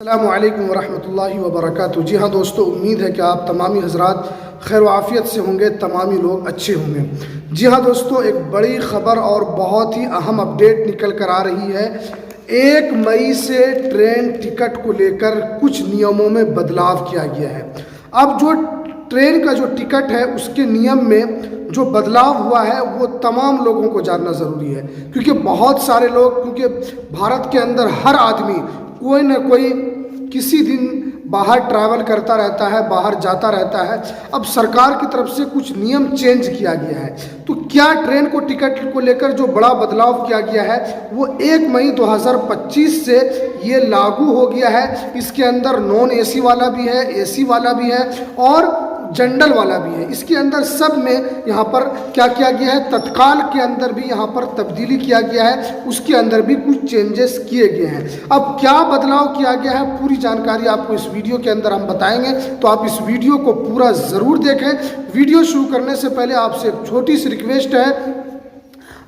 अस्सलामु अलैकुम वरहमतुल्लाहि वबरकातुहू। जी हाँ दोस्तों, उम्मीद है कि आप तमामी हज़रात खैर व आफ़ियत से होंगे, तमामी लोग अच्छे होंगे। जी हाँ दोस्तों, एक बड़ी ख़बर और बहुत ही अहम अपडेट निकल कर आ रही है। 1 मई से ट्रेन टिकट को लेकर कुछ नियमों में बदलाव किया गया है। अब जो ट्रेन का जो टिकट है उसके नियम में जो बदलाव हुआ है वो तमाम लोगों को जानना ज़रूरी है, क्योंकि बहुत सारे लोग, क्योंकि भारत के अंदर हर आदमी कोई ना कोई किसी दिन बाहर ट्रैवल करता रहता है, बाहर जाता रहता है। अब सरकार की तरफ से कुछ नियम चेंज किया गया है, तो क्या ट्रेन को टिकट को लेकर जो बड़ा बदलाव किया गया है वो 1 मई 2025 से ये लागू हो गया है। इसके अंदर नॉन एसी वाला भी है, एसी वाला भी है और जनरल वाला भी है। इसके अंदर सब में यहाँ पर क्या किया गया है, तत्काल के अंदर भी यहाँ पर तब्दीली किया गया है, उसके अंदर भी कुछ चेंजेस किए गए हैं। अब क्या बदलाव किया गया है, पूरी जानकारी आपको इस वीडियो के अंदर हम बताएंगे, तो आप इस वीडियो को पूरा ज़रूर देखें। वीडियो शुरू करने से पहले आपसे एक छोटी सी रिक्वेस्ट है,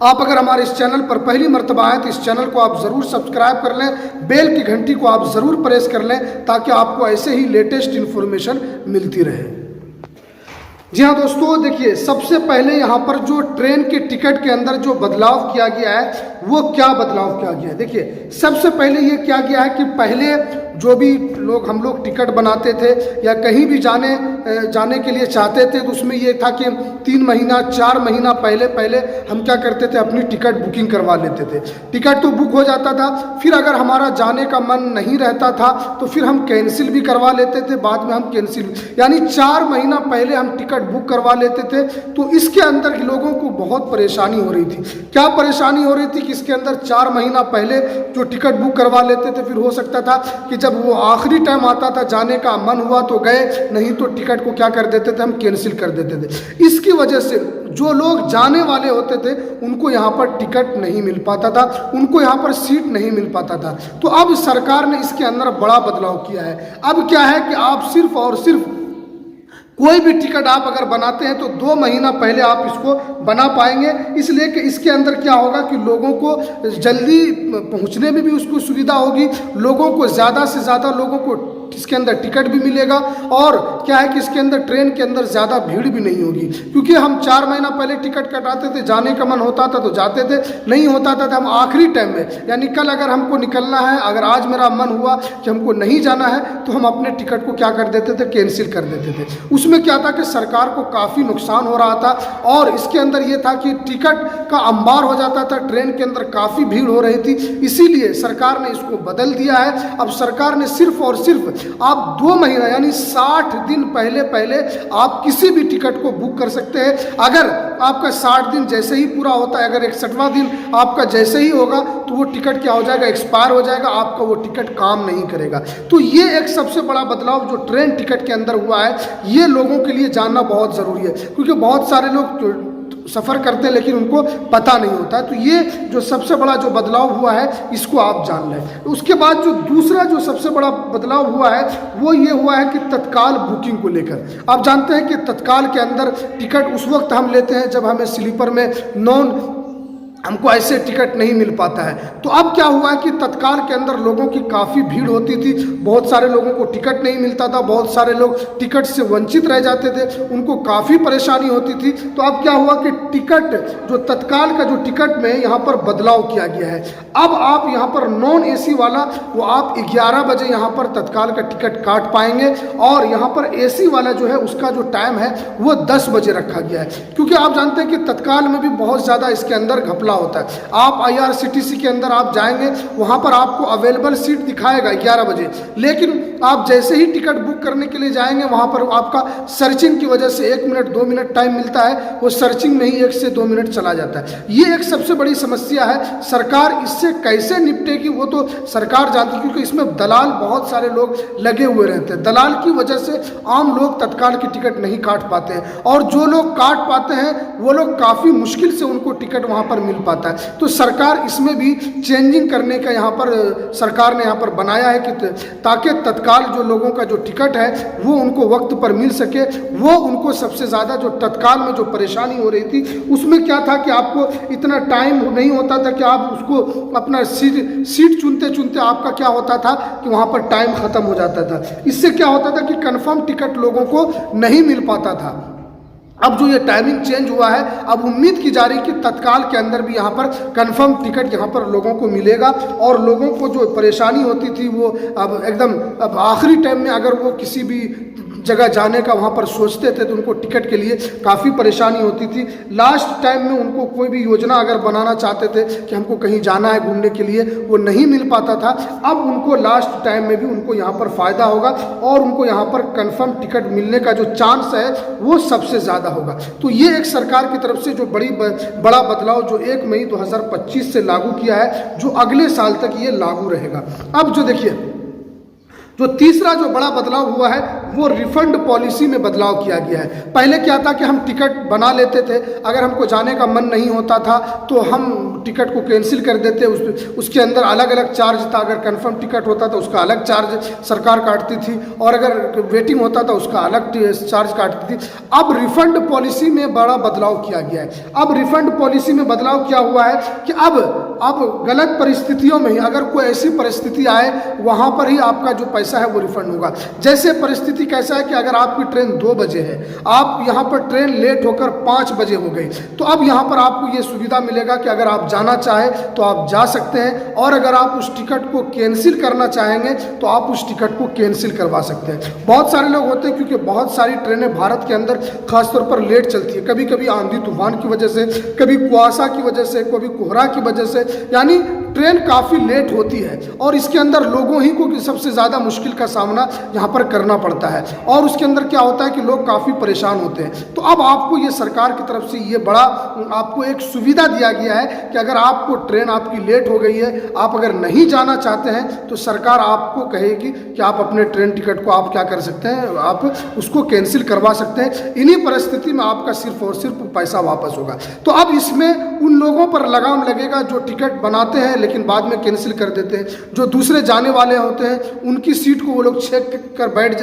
आप अगर हमारे इस चैनल पर पहली मर्तबा आए तो इस चैनल को आप ज़रूर सब्सक्राइब कर लें, बेल की घंटी को आप ज़रूर प्रेस कर लें, ताकि आपको ऐसे ही लेटेस्ट इन्फॉर्मेशन मिलती रहे। जी हाँ दोस्तों, देखिए, सबसे पहले यहाँ पर जो ट्रेन के टिकट के अंदर जो बदलाव किया गया है वो क्या बदलाव किया गया है। देखिए, सबसे पहले ये किया गया है कि पहले जो भी हम लोग टिकट बनाते थे या कहीं भी जाने के लिए चाहते थे, तो उसमें ये था कि 3 महीना 4 महीना पहले हम क्या करते थे, अपनी टिकट बुकिंग करवा लेते थे। टिकट तो बुक हो जाता था, फिर अगर हमारा जाने का मन नहीं रहता था तो फिर हम कैंसिल भी करवा लेते थे, बाद में हम कैंसिल, यानी 4 महीना पहले हम टिकट बुक करवा लेते थे। तो इसके अंदर लोगों को बहुत परेशानी हो रही थी। क्या परेशानी हो रही थी कि इसके अंदर 4 महीना पहले जो टिकट बुक करवा लेते थे, फिर हो सकता था कि जब वो आखिरी टाइम आता था, जाने का मन हुआ तो गए, नहीं तो टिकट को क्या कर देते थे, हम कैंसिल कर देते थे। इसकी वजह से जो लोग जाने वाले होते थे उनको यहाँ पर टिकट नहीं मिल पाता था, उनको यहाँ पर सीट नहीं मिल पाता था। तो अब सरकार ने इसके अंदर बड़ा बदलाव किया है। अब क्या है कि आप सिर्फ और सिर्फ कोई भी टिकट आप अगर बनाते हैं तो 2 महीना पहले आप इसको बना पाएंगे, इसलिए कि इसके अंदर क्या होगा कि लोगों को जल्दी पहुंचने में भी उसको सुविधा होगी, लोगों को ज़्यादा से ज़्यादा लोगों को इसके अंदर टिकट भी मिलेगा, और क्या है कि इसके अंदर ट्रेन के अंदर ज़्यादा भीड़ भी नहीं होगी। क्योंकि हम 4 महीना पहले टिकट कटाते थे, जाने का मन होता था तो जाते थे, नहीं होता था तो हम आखिरी टाइम में, यानी कल अगर हमको निकलना है, अगर आज मेरा मन हुआ कि हमको नहीं जाना है, तो हम अपने टिकट को क्या कर देते थे, कैंसिल कर देते थे। उसमें क्या था कि सरकार को काफ़ी नुकसान हो रहा था, और इसके अंदर ये था कि टिकट का अंबार हो जाता था, ट्रेन के अंदर काफ़ी भीड़ हो रही थी। इसीलिए सरकार ने इसको बदल दिया है। अब सरकार ने सिर्फ और सिर्फ आप 2 महीना यानी 60 दिन पहले आप किसी भी टिकट को बुक कर सकते हैं। अगर आपका 60 दिन जैसे ही पूरा होता है, अगर 61वां दिन आपका जैसे ही होगा, तो वो टिकट क्या हो जाएगा, एक्सपायर हो जाएगा, आपका वो टिकट काम नहीं करेगा। तो ये एक सबसे बड़ा बदलाव जो ट्रेन टिकट के अंदर हुआ है, ये लोगों के लिए जानना बहुत ज़रूरी है, क्योंकि बहुत सारे लोग सफ़र करते हैं लेकिन उनको पता नहीं होता है। तो ये जो सबसे बड़ा जो बदलाव हुआ है, इसको आप जान लें। उसके बाद जो दूसरा जो सबसे बड़ा बदलाव हुआ है वो ये हुआ है कि तत्काल बुकिंग को लेकर। आप जानते हैं कि तत्काल के अंदर टिकट उस वक्त हम लेते हैं जब हमें स्लीपर में हमको ऐसे टिकट नहीं मिल पाता है। तो अब क्या हुआ है कि तत्काल के अंदर लोगों की काफ़ी भीड़ होती थी, बहुत सारे लोगों को टिकट नहीं मिलता था, बहुत सारे लोग टिकट से वंचित रह जाते थे, उनको काफ़ी परेशानी होती थी। तो अब क्या हुआ कि टिकट जो तत्काल का जो टिकट में यहाँ पर बदलाव किया गया है। अब आप यहाँ पर नॉन एसी वाला वो आप 11 बजे यहाँ पर तत्काल का टिकट काट पाएंगे, और यहाँ पर एसी वाला जो है उसका जो टाइम है वो 10 बजे रखा गया है। क्योंकि आप जानते हैं कि तत्काल में भी बहुत ज़्यादा इसके अंदर घपला होता है। आप IRCTC के अंदर आप जाएंगे, वहां पर आपको अवेलेबल सीट दिखाएगा 11 बजे, लेकिन आप जैसे ही टिकट बुक करने के लिए जाएंगे, वहां पर आपका सर्चिंग की वजह से 1 मिनट 2 मिनट टाइम मिलता है, वो सर्चिंग में ही 1 से 2 मिनट चला जाता है। ये एक सबसे बड़ी समस्या है। सरकार इससे कैसे निपटेगी वो तो सरकार जानती है, क्योंकि इसमें दलाल बहुत सारे लोग लगे हुए रहते हैं। दलाल की वजह से आम लोग तत्काल की टिकट नहीं काट पाते हैं, और जो लोग काट पाते हैं वो लोग काफ़ी मुश्किल से उनको टिकट वहाँ पर मिल मिल पाता है। तो सरकार इसमें भी चेंजिंग करने का यहाँ पर सरकार ने यहाँ पर बनाया है कि ताकि तत्काल जो लोगों का जो टिकट है वो उनको वक्त पर मिल सके। वो उनको सबसे ज़्यादा जो तत्काल में जो परेशानी हो रही थी उसमें क्या था कि आपको इतना टाइम नहीं होता था कि आप उसको अपना सीट चुनते चुनते आपका क्या होता था कि वहाँ पर टाइम ख़त्म हो जाता था। इससे क्या होता था कि कंफर्म टिकट लोगों को नहीं मिल पाता था। अब जो ये टाइमिंग चेंज हुआ है, अब उम्मीद की जा रही है कि तत्काल के अंदर भी यहाँ पर कंफर्म टिकट यहाँ पर लोगों को मिलेगा और लोगों को जो परेशानी होती थी वो अब एकदम अब आखिरी टाइम में अगर वो किसी भी जगह जाने का वहाँ पर सोचते थे तो उनको टिकट के लिए काफ़ी परेशानी होती थी। लास्ट टाइम में उनको कोई भी योजना अगर बनाना चाहते थे कि हमको कहीं जाना है घूमने के लिए, वो नहीं मिल पाता था। अब उनको लास्ट टाइम में भी उनको यहाँ पर फ़ायदा होगा और उनको यहाँ पर कंफर्म टिकट मिलने का जो चांस है वो सबसे ज़्यादा होगा। तो ये एक सरकार की तरफ से जो बड़ा बदलाव जो 1 मई 2025 से लागू किया है, जो अगले साल तक ये लागू रहेगा। अब जो देखिए जो तीसरा जो बड़ा बदलाव हुआ है वो रिफंड पॉलिसी में बदलाव किया गया है। पहले क्या था कि हम टिकट बना लेते थे, अगर हमको जाने का मन नहीं होता था तो हम टिकट को कैंसिल कर देते, उसके अंदर अलग अलग चार्ज था। अगर कंफर्म टिकट होता था उसका अलग चार्ज सरकार काटती थी और अगर वेटिंग होता था उसका अलग चार्ज काटती थी। अब रिफंड पॉलिसी में बड़ा बदलाव किया गया है। अब रिफंड पॉलिसी में बदलाव क्या हुआ है कि अब गलत परिस्थितियों में ही अगर कोई ऐसी परिस्थिति आए वहाँ पर ही आपका जो पैसा है वो रिफंड होगा। जैसे परिस्थिति कैसा है कि अगर आपकी ट्रेन 2 बजे है, आप यहाँ पर ट्रेन लेट होकर 5 बजे हो गई, तो अब यहाँ पर आपको ये सुविधा मिलेगा कि अगर आप जाना चाहें तो आप जा सकते हैं और अगर आप उस टिकट को कैंसिल करना चाहेंगे तो आप उस टिकट को कैंसिल करवा सकते हैं। बहुत सारे लोग होते हैं क्योंकि बहुत सारी ट्रेनें भारत के अंदर खासतौर पर लेट चलती है, कभी कभी आंधी तूफान की वजह से, कभी कुआसा की वजह से, कभी कोहरा की वजह से, यानी ट्रेन काफ़ी लेट होती है और इसके अंदर लोगों ही को सबसे ज़्यादा मुश्किल का सामना यहाँ पर करना पड़ता है और उसके अंदर क्या होता है कि लोग काफ़ी परेशान होते हैं। तो अब आपको ये सरकार की तरफ से ये बड़ा आपको एक सुविधा दिया गया है कि अगर आपको ट्रेन आपकी लेट हो गई है, आप अगर नहीं जाना चाहते हैं तो सरकार आपको कहेगी कि आप अपने ट्रेन टिकट को आप क्या कर सकते हैं, आप उसको कैंसिल करवा सकते हैं। इन्हीं परिस्थिति में आपका सिर्फ और सिर्फ पैसा वापस होगा। तो अब इसमें उन लोगों पर लगाम लगेगा जो टिकट बनाते हैं लेकिन बाद में कैंसिल कर देते हैं। जो दूसरे जाने वाले होते हैं उनकी सीट को वो लोग चेक कर बैठ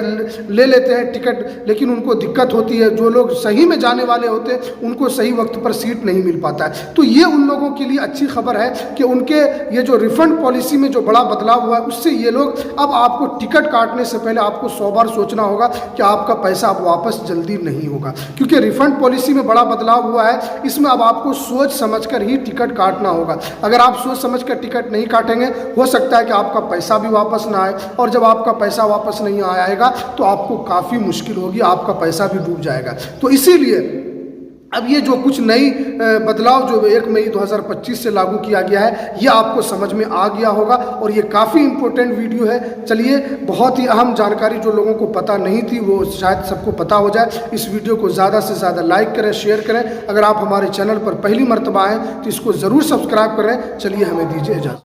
ले लेते हैं टिकट, लेकिन उनको दिक्कत होती है। जो लोग सही में जाने वाले होते हैं उनको सही वक्त पर सीट नहीं मिल पाता है। तो ये उन लोगों के लिए अच्छी खबर है कि उनके ये जो रिफंड पॉलिसी में जो बड़ा बदलाव हुआ है उससे ये लोग अब आपको टिकट काटने से पहले आपको 100 बार सोचना होगा कि आपका पैसा अब वापस जल्दी नहीं होगा, क्योंकि रिफंड पॉलिसी में बड़ा बदलाव हुआ है। इसमें अब आपको सोच समझकर ही टिकट काटना होगा। अगर आप सोच समझकर टिकट नहीं काटेंगे हो सकता है कि आपका पैसा भी वापस ना आए और जब आपका पैसा वापस नहीं आएगा तो आपको काफ़ी मुश्किल होगी, आपका पैसा भी डूब जाएगा। तो इसीलिए अब ये जो कुछ नई बदलाव जो 1 मई 2025 से लागू किया गया है ये आपको समझ में आ गया होगा और ये काफ़ी इंपॉर्टेंट वीडियो है। चलिए, बहुत ही अहम जानकारी जो लोगों को पता नहीं थी वो शायद सबको पता हो जाए। इस वीडियो को ज़्यादा से ज़्यादा लाइक करें, शेयर करें। अगर आप हमारे चैनल पर पहली मर्तबा आएँ तो इसको ज़रूर सब्सक्राइब करें। चलिए, हमें दीजिए इजाज़त।